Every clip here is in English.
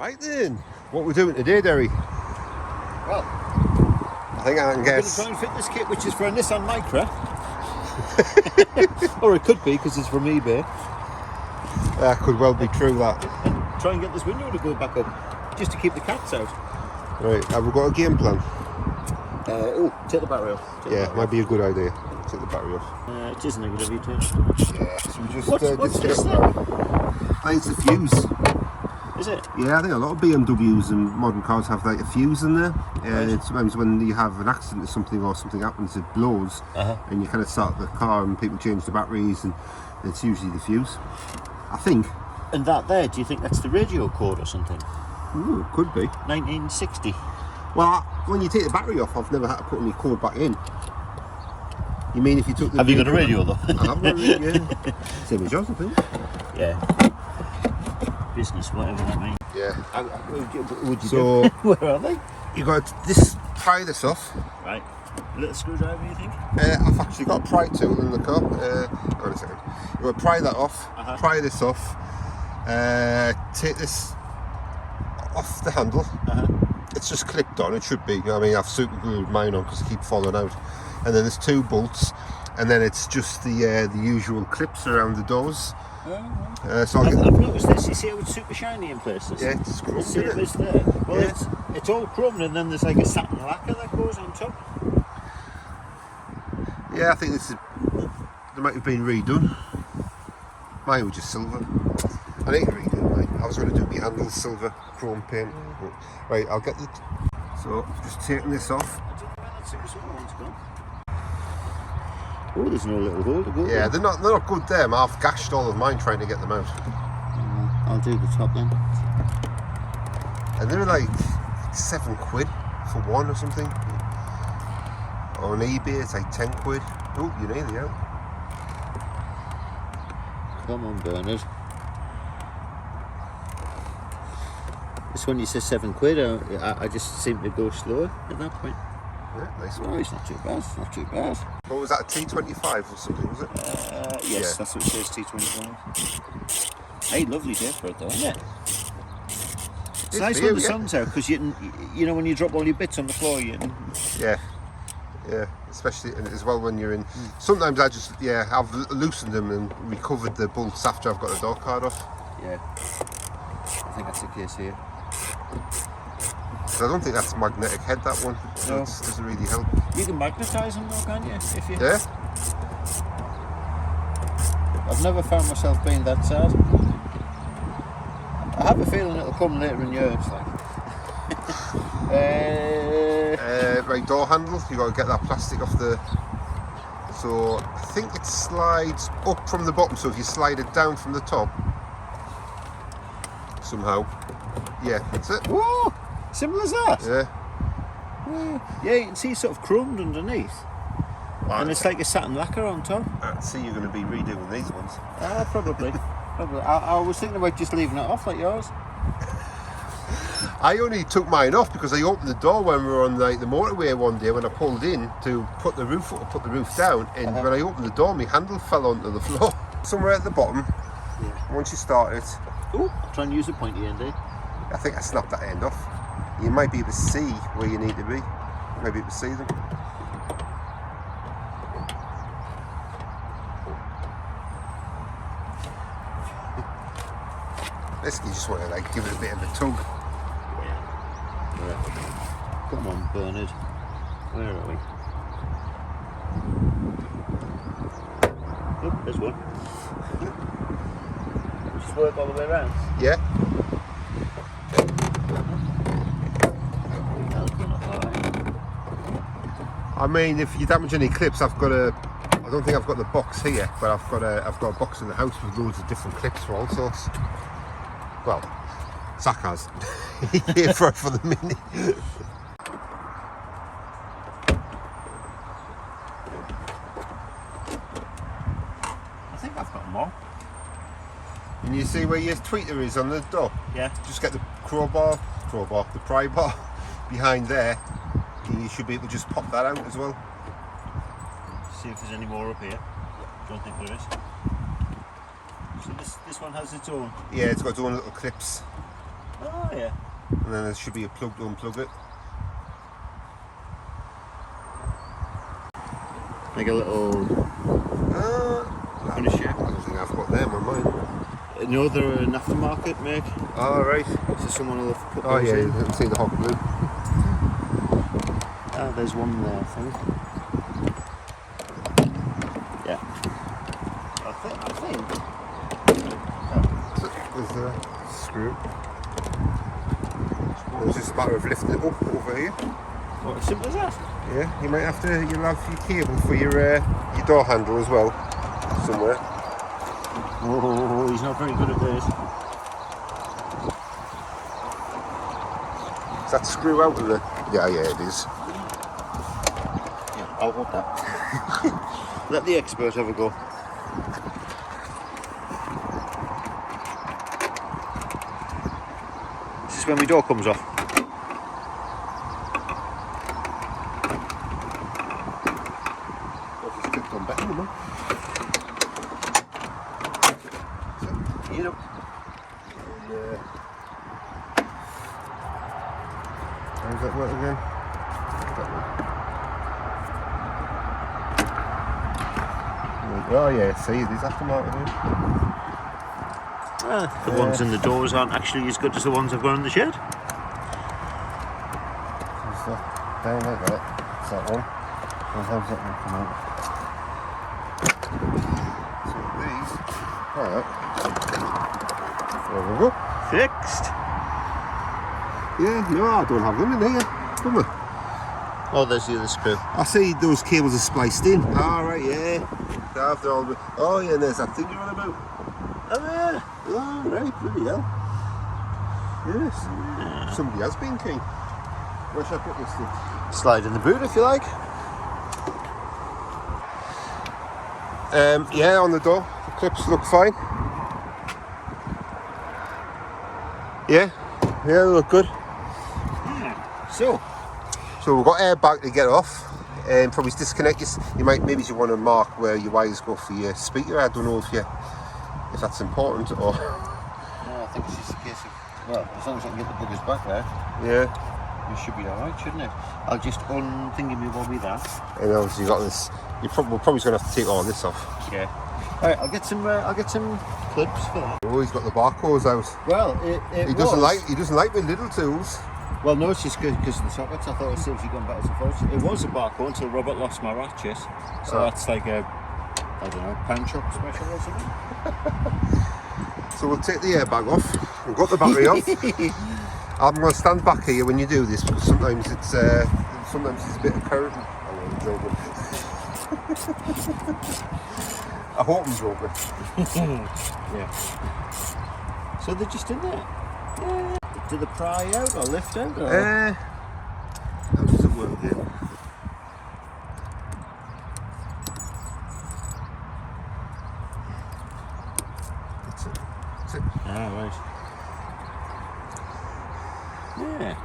Right then, what we're doing today, Derry? Well, I think I can guess. We're going to try and fit this kit, which is for a Nissan Micra. Or it could be, because it's from eBay. That could well be true, that. And try and get this window to go back up, just to keep the cats out. Right, have we got a game plan? Take the battery off. Might be a good idea. Take the battery off. It isn't a good idea to. Yeah, so we just... What's this then? It's a fuse. Is it? Yeah, I think a lot of BMWs and modern cars have like a fuse in there. Right. Sometimes when you have an accident or something happens, it blows, and you kind of start the car and people change the batteries, and it's usually the fuse, I think. And that there, do you think that's the radio code or something? Ooh, could be. 1960. Well, when you take the battery off, I've never had to put any code back in. You mean if you took the... Have you got a radio though? I have got a radio, yeah. Same as yours, I think. Yeah. Business, whatever that means. Yeah. Would you So, do? Where are they? You got to pry this off. Right. A little screwdriver, you think? I've actually got a pry tool in the car. Hang on a second. You got to pry that off, pry this off, take this off the handle. It's just clipped on, it should be. You know what I mean, I've super glued mine on because I keep falling out. And then there's two bolts, and then it's just the usual clips around the doors. So I've noticed this. You see how it's super shiny in places? Yeah, it's chrome, see isn't it? There. Well, yeah. it's all chrome, and then there's like a satin lacquer that goes on top. Yeah, I think this is... They might have been redone. Mine was just silver. I need to redo mine. I was going to do my handles silver, chrome paint. Right, I'll get the... So, just taking this off. Oh, there's no little hole to go. Yeah, they're not good there. I've gashed all of mine trying to get them out. I'll do the top then. And they're like £7 for one or something. On eBay it's like £10. Oh, you're nearly out. Come on, Bernard. This one you say £7. I just seem to go slower at that point. Yeah, nice one. Oh, it's not too bad. It's not too bad. What was that, a T25 or something, was it? Yes, yeah. That's what it says, T25. Hey, lovely day for it though, isn't it? It's nice when the sun's out, because you know when you drop all your bits on the floor, Yeah, especially as well when you're in. Sometimes I've loosened them and recovered the bolts after I've got the door card off. Yeah, I think that's the case here. I don't think that's magnetic head, that one. So no. It doesn't really help. You can magnetise them though, can't you? If you... Yeah. I've never found myself being that sad. I have a feeling it'll come later in years. Right, door handle. You got to get that plastic off the. So I think it slides up from the bottom. So if you slide it down from the top, somehow, yeah, that's it. Whoa! Simple as that. Yeah. You can see sort of chromed underneath. And it's like a satin lacquer on top. I see you're going to be redoing these ones. Probably. I was thinking about just leaving it off like yours. I only took mine off because I opened the door when we were on like the motorway one day when I pulled in to put the roof up, put the roof down, and when I opened the door my handle fell onto the floor. Somewhere at the bottom, once you start it. Oh, try and use the pointy end, eh? I think I snapped that end off. You might be able to see where you need to be. You might be able to see them. Basically, you just want to like give it a bit of a tug. Yeah. Come on, Bernard. Where are we? Oh, there's one. Just work all the way around. Yeah. I mean, if you damage any clips, I've got a. I don't think I've got the box here, but I've got a box in the house with loads of different clips for all sorts. Well, Zach has. Here for the Mini. I think I've got more. And you see where your tweeter is on the door? Yeah. Just get the the pry bar behind there. And you should be able to just pop that out as well. See if there's any more up here. Don't think there is. So this one has its own. Yeah, it's got its own little clips. Oh yeah. And then there should be a plug to unplug it. Like a little kind of shape. I don't think I've got them on mine. No, they're an aftermarket make. Oh, right. So someone will have put Oh, those yeah, in. you can see the hot glue. Ah, there's one there, I think. Yeah. I think. There's a screw. It's just a matter of lifting it up over here. What, as simple as that? Yeah, you'll have your cable for your door handle as well, somewhere. Oh, he's not very good at this. Is that screw out of the... Yeah, it is. Yeah, I'll hold that. Let the expert have a go. This is when my door comes off. On better, you know. You know. How does that work again? Oh yeah, see, these aftermarket here. The ones in the doors aren't actually as good as the ones I've got in the shed. So down like that. That's that one. And how's that one come out? So these, alright. There we go. Fixed. Yeah, no, I don't have them in here, don't I? Oh, there's the other screw. I see those cables are spliced in. Alright, yeah. Oh yeah, and there's that thing you're on about. Oh, yeah. Oh, right, bloody hell. Yes. Yeah. Somebody has been keen. Where should I put this thing? Slide in the boot if you like. Yeah, on the door. The clips look fine. Yeah, they look good. So we've got airbag to get off. Probably disconnect this. You want to mark where your wires go for your speaker. I don't know if that's important or. I think it's just a case of, well, as long as I can get the buggers back there, yeah, it should be alright, shouldn't it? I'll just unthingy me bobby that. And obviously you got this. We're probably going to have to take all this off. Yeah. Alright, I'll get some clips for that. Oh, he's got the barcodes out. Well, he doesn't like with little tools. Well, no, it's just because of the sockets. I thought it was seriously going backwards and forwards. It was a barcode until Robert lost my ratchet. So that's like a, I don't know, pound shop special or something. So we'll take the airbag off. We've got the battery off. I'm going to stand back here when you do this because sometimes it's a bit of current. I'm joking. I hope I'm joking. Yeah. So they're just in there. Yeah. Do they pry out or lift out? Or? How does it work here? That's it. Ah, right. Yeah.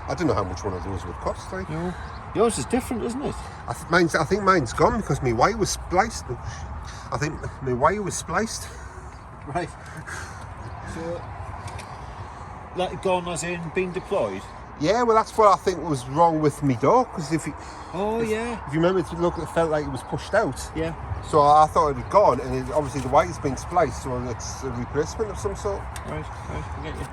I don't know how much one of those would cost. Like. No. Yours is different, isn't it? I think mine's gone because my wire was spliced. I think my wire was spliced. Right. So, like gone as in being deployed? Yeah, well that's what I think was wrong with my door because if you remember, it felt like it was pushed out. Yeah. So I thought it had gone, and obviously the wire's been spliced, so it's a replacement of some sort. Right, I get you.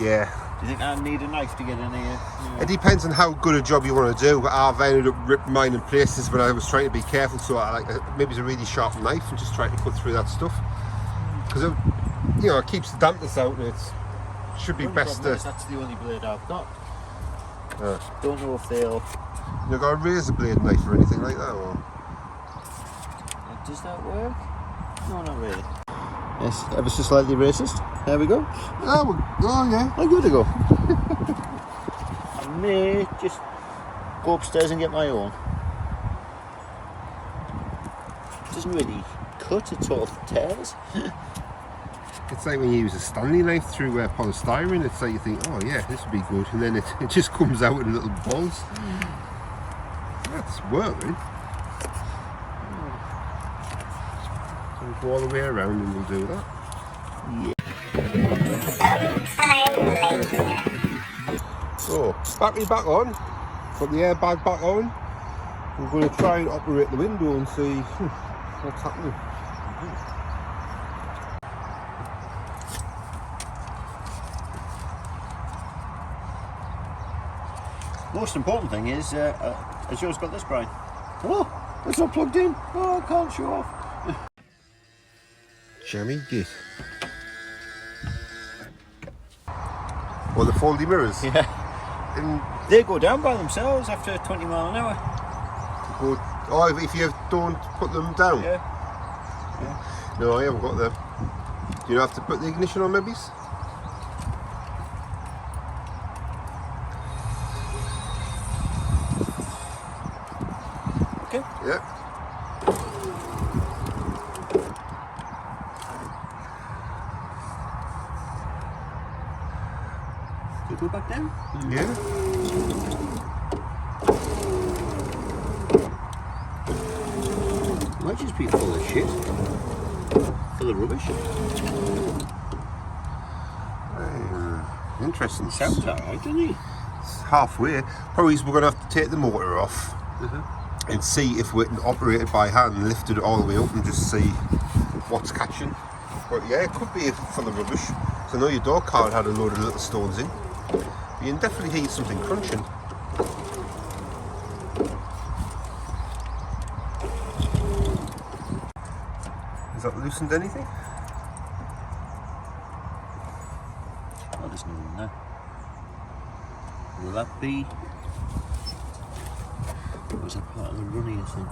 Yeah. Do you think I need a knife to get in here? Yeah. It depends on how good a job you want to do. I've ended up ripping mine in places when I was trying to be careful, so maybe it's a really sharp knife and just trying to cut through that stuff. Because it keeps the dampness out, and it should be best to... That's the only blade I've got. Don't know if they'll... You've got a razor blade knife or anything like that, or...? Does that work? No, not really. Yes, ever so slightly racist. There we go. Oh yeah. I'm good to go. I may just go upstairs and get my own. It doesn't really cut, it sort of tears. It's like when you use a Stanley knife through polystyrene, it's like you think, oh yeah, this would be good, and then it just comes out in little balls. That's working. So we'll go all the way around and we'll do that. Yeah. So, battery back on, put the airbag back on. We're going to try and operate the window and see what's happening. Most important thing is, has yours got this, Brian? Oh, it's not plugged in. Oh, I can't show off. Jammy git. Well, the foldy mirrors. Yeah. They go down by themselves after 20 mile an hour. Oh, if you don't put them down? Yeah. No, I haven't got them. Do you have to put the ignition on, maybe? Okay. Yeah. Do you go back down? Yeah. Might just be full of shit. Full of rubbish. Interesting. Sounds alright, doesn't he? It's halfway. Probably we're going to have to take the motor off and see if we can operate it by hand, lift it all the way up and just see what's catching. But yeah, it could be full of rubbish. So I know your door card had a load of little stones in. You can definitely hear something crunching. Has that loosened anything? Oh, there's nothing there. Will that be... Was that part of the running, I think?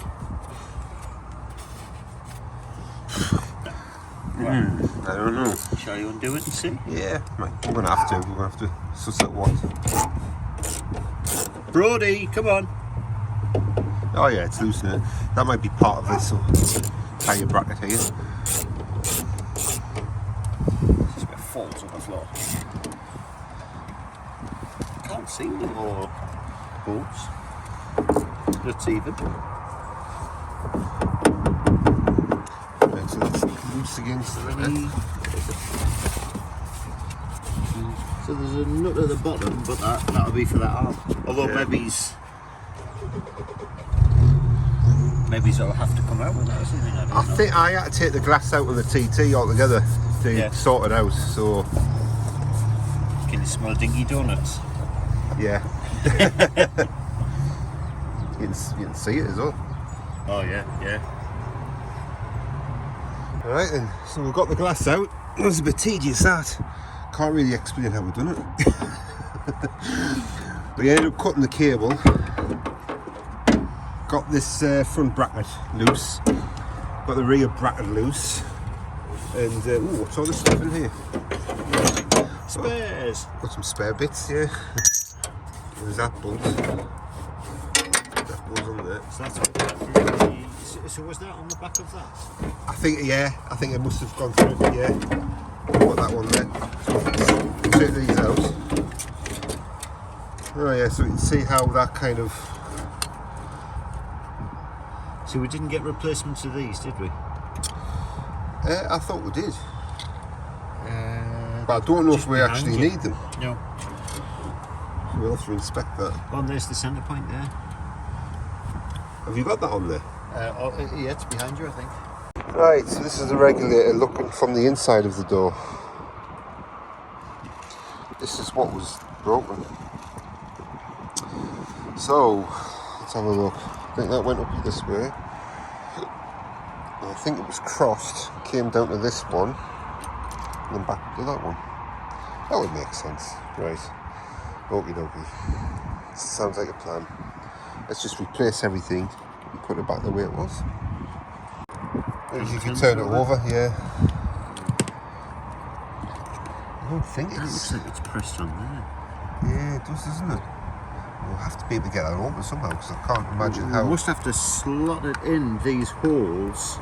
Right. I don't know. Shall you undo it and see? Yeah, we're going to have to. We're going to have to suss out what. Brody, come on. Oh yeah, it's loosening. That might be part of this tyre bracket here. This is where it falls on the floor. Can't see the more bolts. It's even. Right, so that's loose against the So there's a nut at the bottom, but that'll be for that arm. Although maybe it'll have to come out with that or something. I don't know. think I had to take the glass out of the TT altogether to sort it out. So Can you smell dinky donuts? yeah, you can see it as well. Oh yeah. All right then, so we've got the glass out. It was a bit tedious that. Can't really explain how we've done it. We ended up cutting the cable. Got this front bracket loose. Got the rear bracket loose. And what's all this stuff in here? Spares. Got some spare bits, yeah. There's that bolt. That goes on there. So that's so was that on the back of that? I think it must have gone through, yeah. Got that one there. So take these out. Oh yeah, so you can see how that kind of... So we didn't get replacements of these, did we? I thought we did. But I don't know if we actually need them. No. We'll have to inspect that. Oh, and there's the centre point there. Have you got that on there? Yeah, it's behind you, I think. Right, so this is the regulator looking from the inside of the door. This is what was broken. So, let's have a look. I think that went up this way. I think it was crossed, came down to this one, and then back to that one. That would make sense. Right. Okie dokie. Sounds like a plan. Let's just replace everything and put it back the way it was. You can turn it over, yeah. I don't think That looks like it's pressed on there. Yeah, it does, doesn't it? We'll have to be able to get that over somehow because I can't imagine how. We must have to slot it in these holes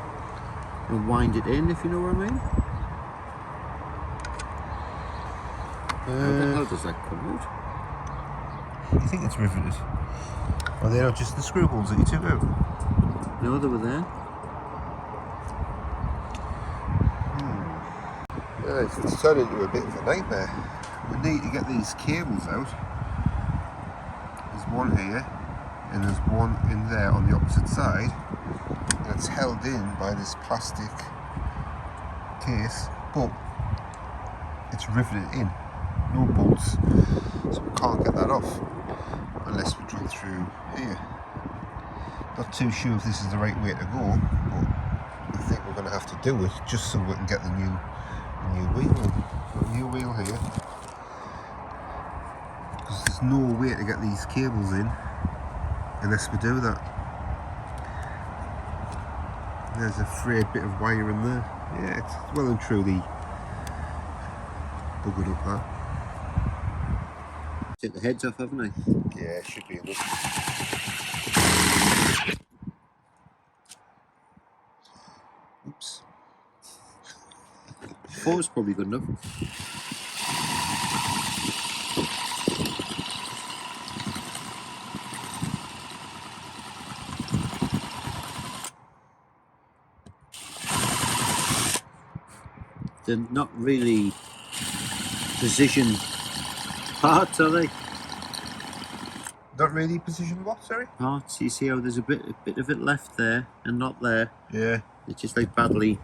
and wind it in, if you know what I mean. How the hell does that come out? You think it's riveted? Are they not just the screw holes that you took out? No, they were there. Yeah, it's turned into a bit of a nightmare. We need to get these cables out one here, and there's one in there on the opposite side, and it's held in by this plastic case, but it's riveted in, no bolts, so we can't get that off unless we drill through here. Not too sure if this is the right way to go, but I think we're going to have to do it just so we can get the new wheel in. Got a new wheel here, because there's no way to get these cables in unless we do that. There's a frayed bit of wire in there. Yeah, it's well and truly buggered up that. Take the heads off, haven't I? Yeah, should be enough. Oops. 4 is probably good enough. They're not really precision parts, are they? Not really position what, sorry? Parts. You see how there's a bit of it left there and not there. Yeah. It's just like badly.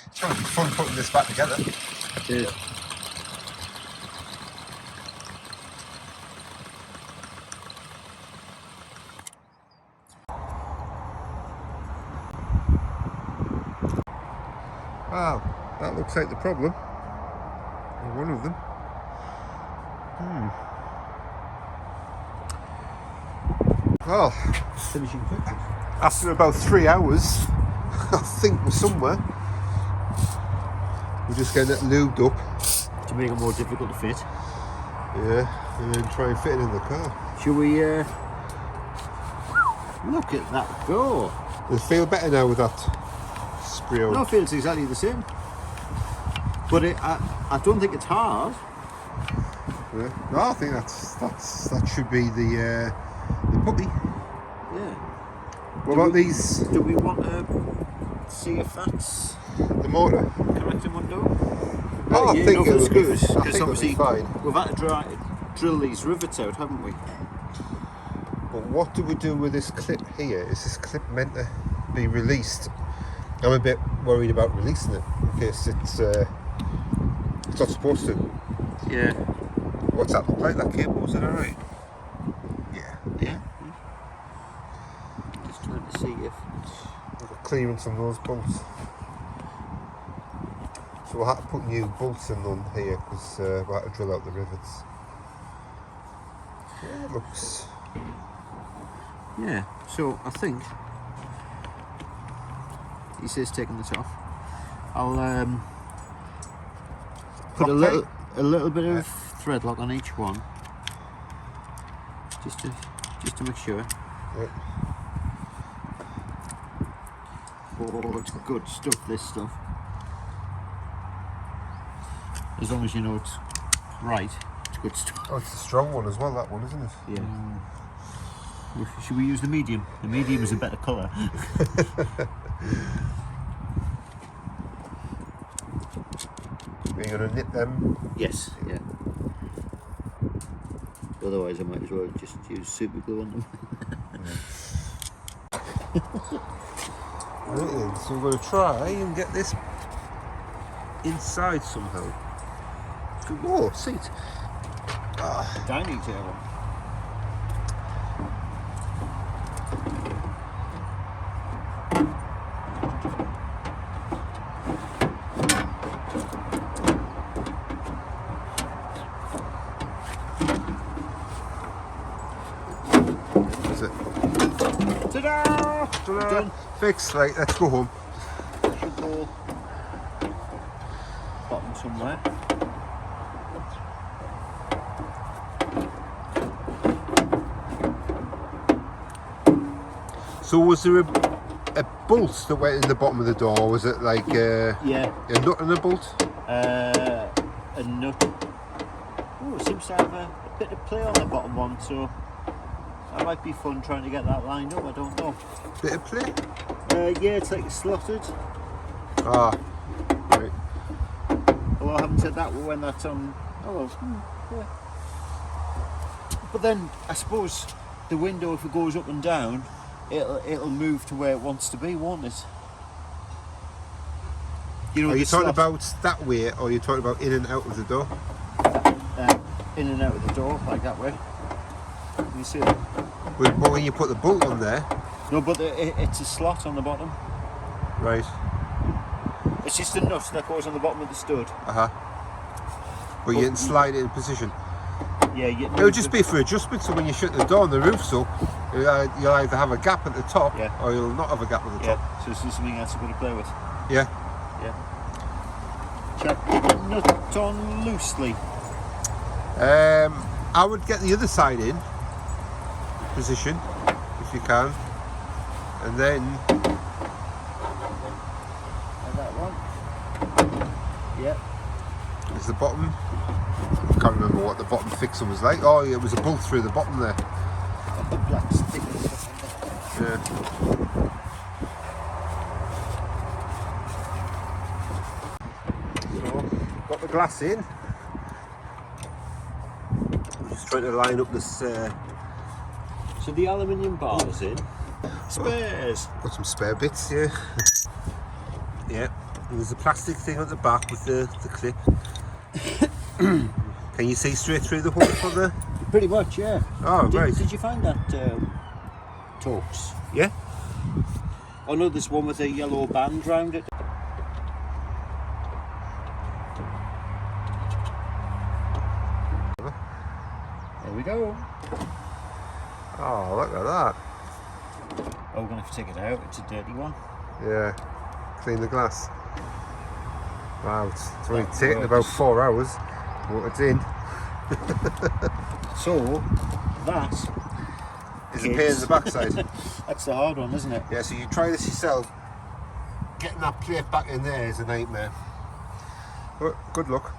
It's going to be fun putting this back together. Yeah. Wow, that looks like the problem. Or one of them. Well, Finishing quickly. after about 3 hours, I think we're somewhere. We're just getting it lubed up. To make it more difficult to fit. Yeah, and then try and fit it in the car. Shall we look at that go? Does it feel better now with that spray on? No, it feels exactly the same. But I don't think it's hard. Yeah. No, I think that should be the puppy. Yeah. What about these? Do we want to see if that's The motor? correct in one door? Oh, I think it the would be, screws, I because think it would be obviously fine. we've had to drill these rivets out, haven't we? But what do we do with this clip here? Is this clip meant to be released? I'm a bit worried about releasing it in case it's not supposed to. Yeah. What's that look like? That cable, is it alright? Yeah. Yeah. Just trying to see if We've got clearance on those bolts. So we'll have to put new bolts in on here because we'll have to drill out the rivets. Yeah, it looks. yeah. So I think he says taking this off. I'll put a little bit of thread lock on each one, just to make sure. Yep. Oh, it's good stuff. This stuff. As long as you know it's right, it's good stuff. Oh, it's a strong one as well, that one, isn't it? Yeah. Should we use the medium? The medium is a better colour. Are you going to knit them? Yes. Yeah. Otherwise, I might as well just use super glue on them. Right then, so we're going to try and get this inside somehow. Whoa, seat. Dining table. Is it? Ta-da! Ta-da! Done. Fixed, right, let's go home. Should go bottom somewhere. So was there a bolt that went in the bottom of the door? Was it like Yeah. a nut and a bolt? A nut. Oh, it seems to have a bit of play on the bottom one, so that might be fun trying to get that lined up. I don't know. Bit of play? Yeah, it's like slotted. Ah, right. Although I haven't said that when that's on. Oh well, yeah. But then I suppose the window, if it goes up and down, it'll move to where it wants to be, won't it? You know, are you talking about that way, or are you talking about in and out of the door? In and out of the door, like that way. You see it? But when you put the bolt on there... No, but it's a slot on the bottom. Right. It's just a nut that goes on the bottom of the stud. Uh-huh. But you can slide it in position. Yeah, it would just be for adjustment, so when you shut the door and the roof's up, you'll either have a gap at the top, or you'll not have a gap at the top. So this is something else you're going to play with. Yeah. Yeah. Chuck the nut on loosely. I would get the other side in position, if you can, and then... And that one. Yeah. There's the bottom. I can't remember what the bottom fixer was like. Oh, yeah, it was a bolt through the bottom there. The black stick. Yeah. So, got the glass in. I'm just trying to line up this. So the aluminium bar's in. Spares. Got some spare bits, yeah. Yeah. And there's a plastic thing at the back with the clip. Can you see straight through the hole for the? Pretty much, yeah. Oh, right. Did you find that Torx? Yeah. Oh no, there's one with a yellow band round it. There we go. Oh, look at that. Oh, we're going to have to take it out. It's a dirty one. Yeah. Clean the glass. Wow, it's only taken about 4 hours. But it's in. So, that is a pain in the backside. That's the hard one, isn't it? Yeah, so you try this yourself. Getting that plate back in there is a nightmare. But good luck.